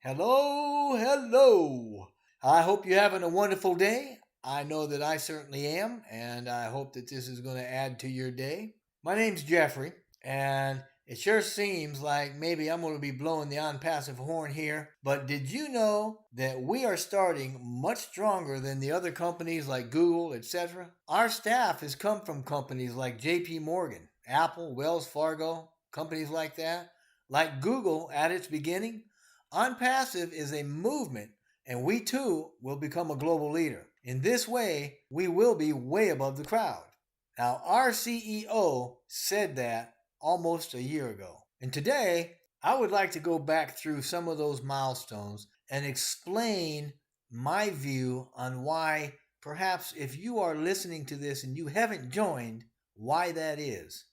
Hello, hello. I hope you're having a wonderful day. I know that I certainly am, and I hope that this is going to add to your day. My name's Jeffrey, and it sure seems like maybe I'm going to be blowing the on-passive horn here, but did you know that we are starting much stronger than the other companies like Google, etc.? Our staff has come from companies like JP Morgan, Apple, Wells Fargo, companies like that. Like Google at its beginning, OnPassive is a movement, and we too will become a global leader. In this way, we will be way above the crowd. Now, our CEO said that almost a year ago. And today, I would like to go back through some of those milestones and explain my view on why, perhaps if you are listening to this and you haven't joined, why that is.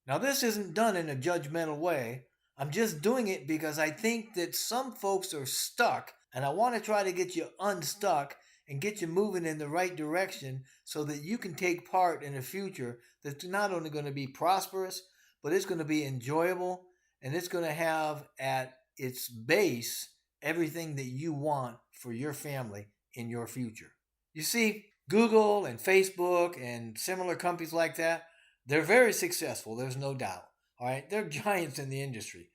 Now, this isn't done in a judgmental way. I'm just doing it because I think that some folks are stuck, and I want to try to get you unstuck and get you moving in the right direction so that you can take part in a future that's not only going to be prosperous, but it's going to be enjoyable and it's going to have at its base everything that you want for your family in your future. You see, Google and Facebook and similar companies like that, they're very successful, there's no doubt. All right, they're giants in the industry.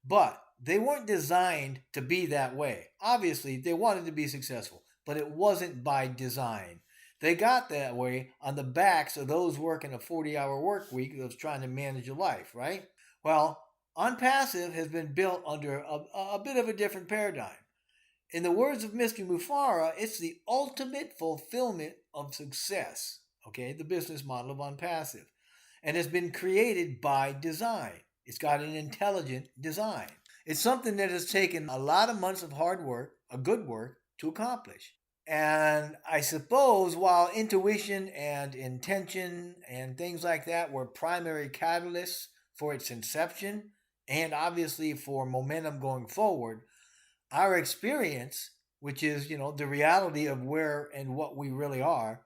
But they weren't designed to be that way. Obviously, they wanted to be successful, but it wasn't by design. They got that way on the backs of those working a 40-hour work week that's trying to manage your life, right? Well, OnPassive has been built under a bit of a different paradigm. In the words of Mr. Mufareh, it's the ultimate fulfillment of success, okay? The business model of OnPassive. And has been created by design. It's got an intelligent design. It's something that has taken a lot of months of hard work, a good work, to accomplish. And I suppose while intuition and intention and things like that were primary catalysts for its inception and obviously for momentum going forward, our experience, which is, the reality of where and what we really are,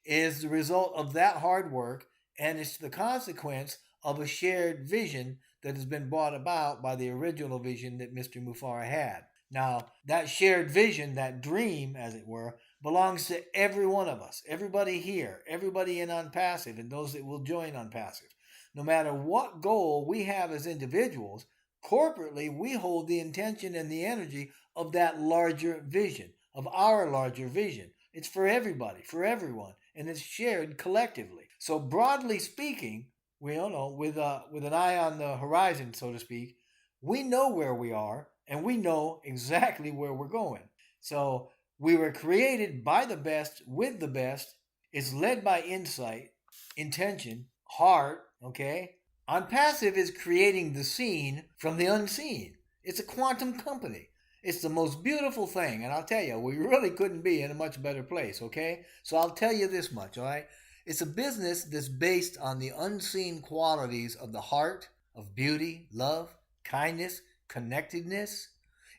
is the result of that hard work, and it's the consequence of a shared vision that has been brought about by the original vision that Mr. Mufareh had. Now, that shared vision, that dream, as it were, belongs to every one of us, everybody here, everybody in OnPassive, and those that will join OnPassive. No matter what goal we have as individuals, corporately, we hold the intention and the energy of that larger vision, of our larger vision. It's for everybody, for everyone, and it's shared collectively. So broadly speaking, we don't know, with an eye on the horizon, so to speak, we know where we are and we know exactly where we're going. So we were created by the best with the best. It's led by insight, intention, heart, okay? OnPassive is creating the seen from the unseen. It's a quantum company. It's the most beautiful thing, and I'll tell you, we really couldn't be in a much better place, okay? So I'll tell you this much, all right? It's a business that's based on the unseen qualities of the heart, of beauty, love, kindness, connectedness.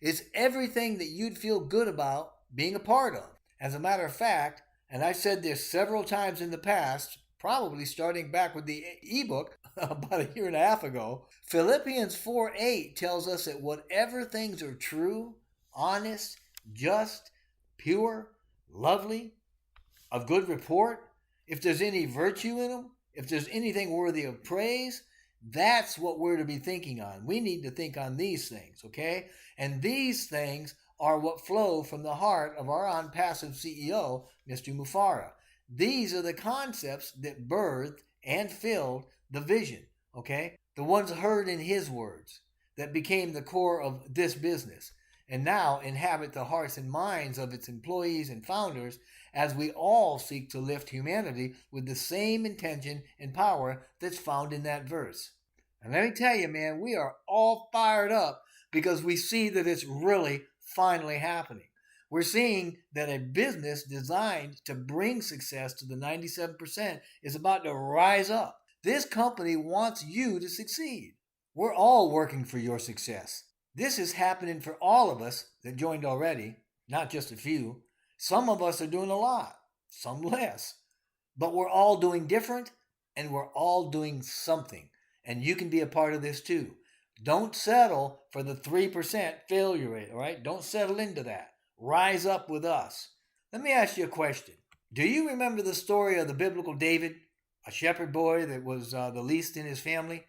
It's everything that you'd feel good about being a part of. As a matter of fact, and I've said this several times in the past, probably starting back with the ebook about a year and a half ago, Philippians 4:8 tells us that whatever things are true, honest, just, pure, lovely, of good report, if there's any virtue in them, if there's anything worthy of praise, that's what we're to be thinking on. We need to think on these things, okay? And these things are what flow from the heart of our OnPassive CEO, Mr. Mufareh. These are the concepts that birthed and filled the vision, okay? The ones heard in his words that became the core of this business and now inhabit the hearts and minds of its employees and founders as we all seek to lift humanity with the same intention and power that's found in that verse. And let me tell you, man, we are all fired up because we see that it's really finally happening. We're seeing that a business designed to bring success to the 97% is about to rise up. This company wants you to succeed. We're all working for your success. This is happening for all of us that joined already, not just a few. Some of us are doing a lot, some less. But we're all doing different and we're all doing something. And you can be a part of this too. Don't settle for the 3% failure rate, all right? Don't settle into that. Rise up with us. Let me ask you a question. Do you remember the story of the biblical David, a shepherd boy that was the least in his family?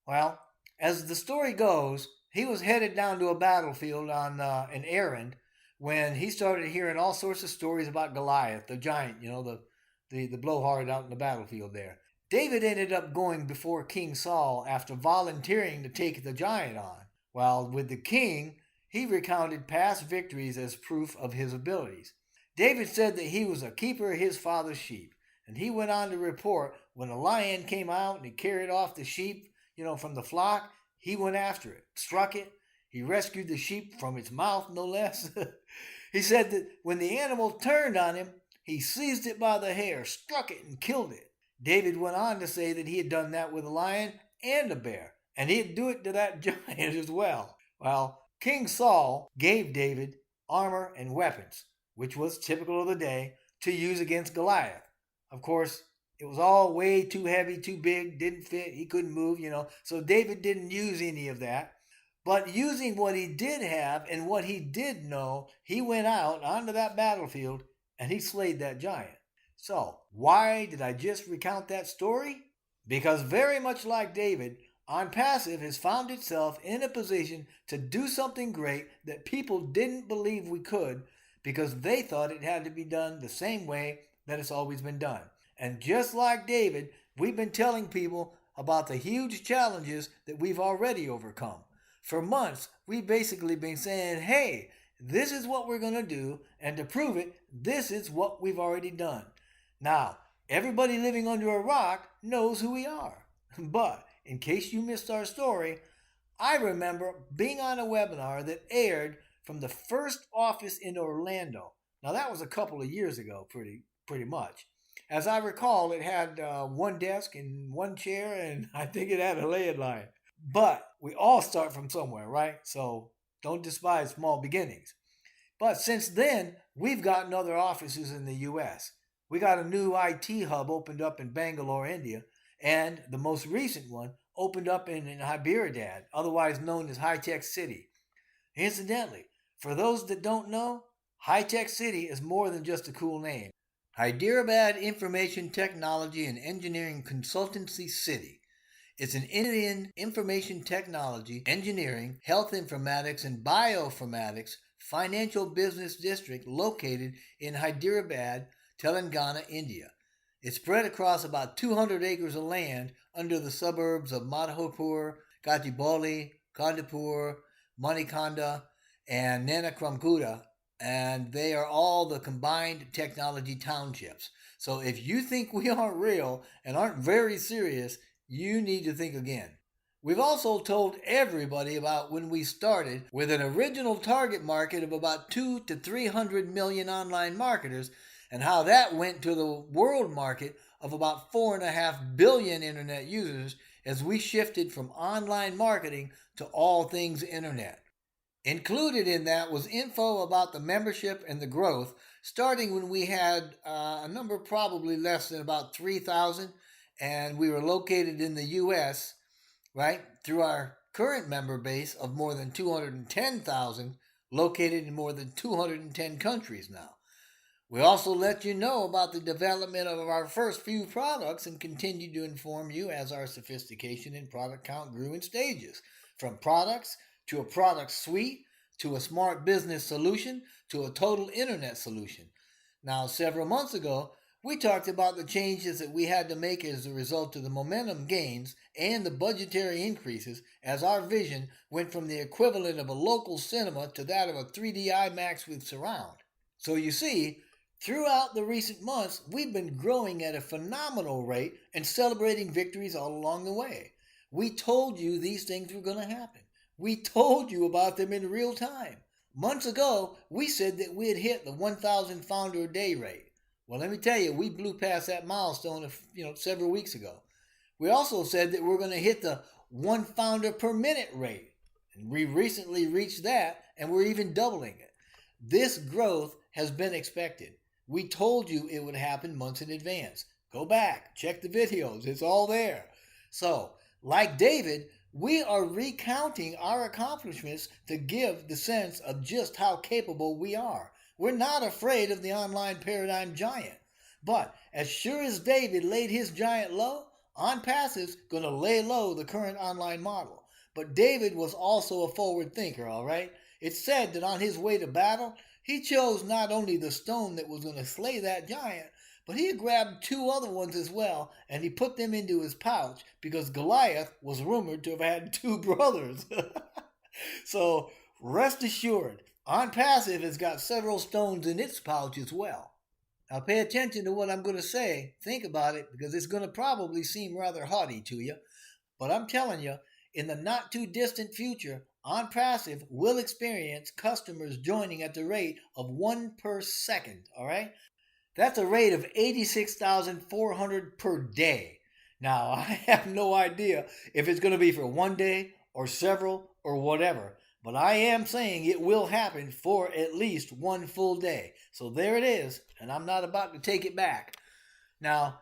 Well, as the story goes, he was headed down to a battlefield on an errand when he started hearing all sorts of stories about Goliath, the giant, the blowhard out in the battlefield there. David ended up going before King Saul after volunteering to take the giant on. While with the king, he recounted past victories as proof of his abilities. David said that he was a keeper of his father's sheep, and he went on to report when a lion came out and he carried off the sheep, from the flock, he went after it, struck it. He rescued the sheep from its mouth, no less. He said that when the animal turned on him, he seized it by the hair, struck it, and killed it. David went on to say that he had done that with a lion and a bear, and he'd do it to that giant as well. Well, King Saul gave David armor and weapons, which was typical of the day, to use against Goliath. Of course, it was all way too heavy, too big, didn't fit, he couldn't move, So David didn't use any of that. But using what he did have and what he did know, he went out onto that battlefield and he slayed that giant. So, why did I just recount that story? Because very much like David, Onpassive has found itself in a position to do something great that people didn't believe we could because they thought it had to be done the same way that it's always been done. And just like David, we've been telling people about the huge challenges that we've already overcome. For months, we've basically been saying, hey, this is what we're going to do, and to prove it, this is what we've already done. Now, everybody living under a rock knows who we are. But in case you missed our story, I remember being on a webinar that aired from the first office in Orlando. Now, that was a couple of years ago, pretty much. As I recall, it had one desk and one chair, and I think it had a landline. But we all start from somewhere, right? So don't despise small beginnings. But since then, we've gotten other offices in the U.S. We got a new IT hub opened up in Bangalore, India, and the most recent one opened up in Hyderabad, otherwise known as High Tech City. Incidentally, for those that don't know, High Tech City is more than just a cool name. Hyderabad Information Technology and Engineering Consultancy City. It's an Indian information technology, engineering, health informatics, and bioinformatics financial business district located in Hyderabad, Telangana, India. It's spread across about 200 acres of land under the suburbs of Madhopur, Gachibowli, Kandapur, Manikonda, and Nanakramguda, and they are all the combined technology townships. So if you think we aren't real and aren't very serious, you need to think again. We've also told everybody about when we started with an original target market of about 2 to 300 million online marketers and how that went to the world market of about 4.5 billion internet users as we shifted from online marketing to all things internet. Included in that was info about the membership and the growth, starting when we had a number probably less than about 3,000, and we were located in the U.S., right, through our current member base of more than 210,000, located in more than 210 countries now. We also let you know about the development of our first few products and continued to inform you as our sophistication and product count grew in stages, from products to a product suite, to a smart business solution, to a total internet solution. Now, several months ago, we talked about the changes that we had to make as a result of the momentum gains and the budgetary increases as our vision went from the equivalent of a local cinema to that of a 3D IMAX with surround. So you see, throughout the recent months, we've been growing at a phenomenal rate and celebrating victories all along the way. We told you these things were going to happen. We told you about them in real time. Months ago, we said that we had hit the 1,000 founder a day rate. Well, let me tell you, we blew past that milestone several weeks ago. We also said that we're going to hit the 1 founder per minute rate. And we recently reached that, and we're even doubling it. This growth has been expected. We told you it would happen months in advance. Go back, check the videos. It's all there. So, like David, We are recounting our accomplishments to give the sense of just how capable we are. We're not afraid of the online paradigm giant. But as sure as David laid his giant low, Onpassive's going to lay low the current online model. But David was also a forward thinker, all right? It's said that on his way to battle, he chose not only the stone that was going to slay that giant, but he grabbed two other ones as well, and he put them into his pouch because Goliath was rumored to have had two brothers. So rest assured, Onpassive has got several stones in its pouch as well. Now pay attention to what I'm going to say. Think about it because it's going to probably seem rather haughty to you. But I'm telling you, in the not too distant future, Onpassive will experience customers joining at the rate of 1 per second, all right? That's a rate of 86,400 per day. Now, I have no idea if it's going to be for one day or several or whatever, but I am saying it will happen for at least one full day. So there it is, and I'm not about to take it back. Now,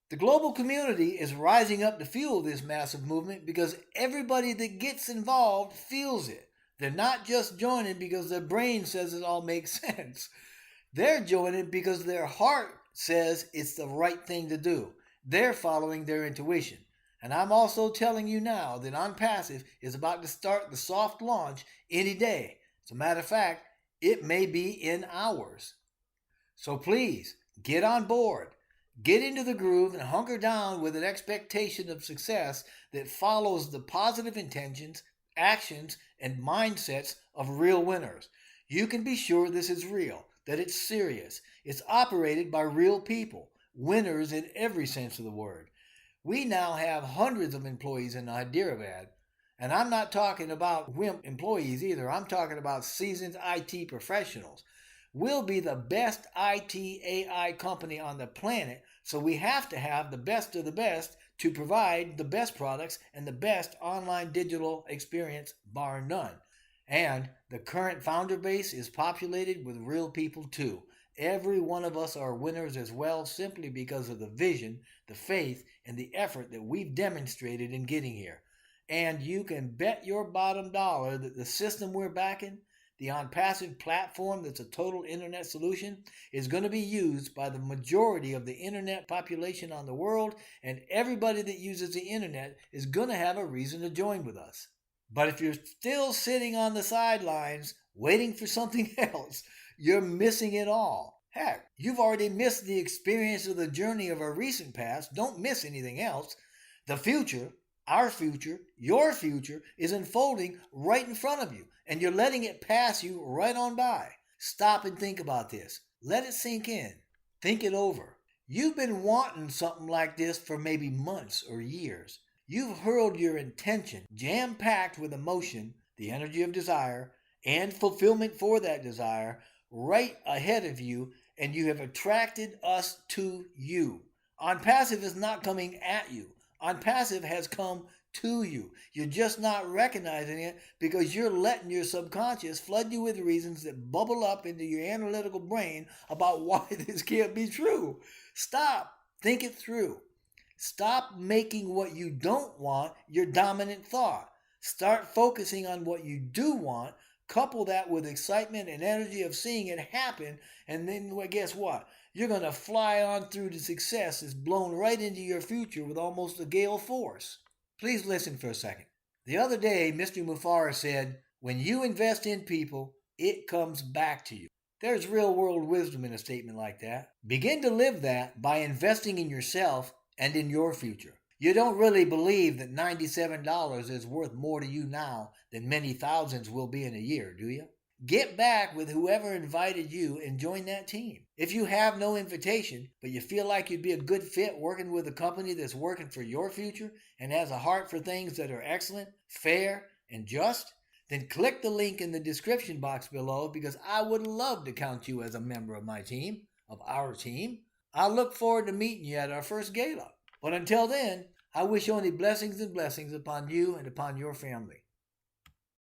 the global community is rising up to fuel this massive movement because everybody that gets involved feels it. They're not just joining because their brain says it all makes sense. They're joining because their heart says it's the right thing to do. They're following their intuition. And I'm also telling you now that Onpassive is about to start the soft launch any day. As a matter of fact, it may be in hours. So please, get on board. Get into the groove and hunker down with an expectation of success that follows the positive intentions, actions, and mindsets of real winners. You can be sure this is real, that it's serious. It's operated by real people, winners in every sense of the word. We now have hundreds of employees in Hyderabad, and I'm not talking about wimp employees either. I'm talking about seasoned IT professionals. We'll be the best IT AI company on the planet, so we have to have the best of the best to provide the best products and the best online digital experience, bar none. And the current founder base is populated with real people too. Every one of us are winners as well, simply because of the vision, the faith, and the effort that we've demonstrated in getting here. And you can bet your bottom dollar that the system we're backing, the Onpassive platform that's a total internet solution, is going to be used by the majority of the internet population on the world, and everybody that uses the internet is going to have a reason to join with us. But if you're still sitting on the sidelines waiting for something else, you're missing it all. Heck, you've already missed the experience of the journey of our recent past. Don't miss anything else. The future, our future, your future is unfolding right in front of you, and you're letting it pass you right on by. Stop and think about this. Let it sink in. Think it over. You've been wanting something like this for maybe months or years. You've hurled your intention, jam-packed with emotion, the energy of desire, and fulfillment for that desire, right ahead of you, and you have attracted us to you. Onpassive is not coming at you. Onpassive has come to you. You're just not recognizing it because you're letting your subconscious flood you with reasons that bubble up into your analytical brain about why this can't be true. Stop. Think it through. Stop making what you don't want your dominant thought. Start focusing on what you do want. Couple that with excitement and energy of seeing it happen, and then guess what? You're going to fly on through to success that's blown right into your future with almost a gale force. Please listen for a second. The other day, Mr. Mufareh said, when you invest in people, it comes back to you. There's real-world wisdom in a statement like that. Begin to live that by investing in yourself and in your future. You don't really believe that $97 is worth more to you now than many thousands will be in a year, do you? Get back with whoever invited you and join that team. If you have no invitation, but you feel like you'd be a good fit working with a company that's working for your future and has a heart for things that are excellent, fair, and just, then click the link in the description box below because I would love to count you as a member of my team, of our team. I look forward to meeting you at our first gala. But until then, I wish only blessings and blessings upon you and upon your family.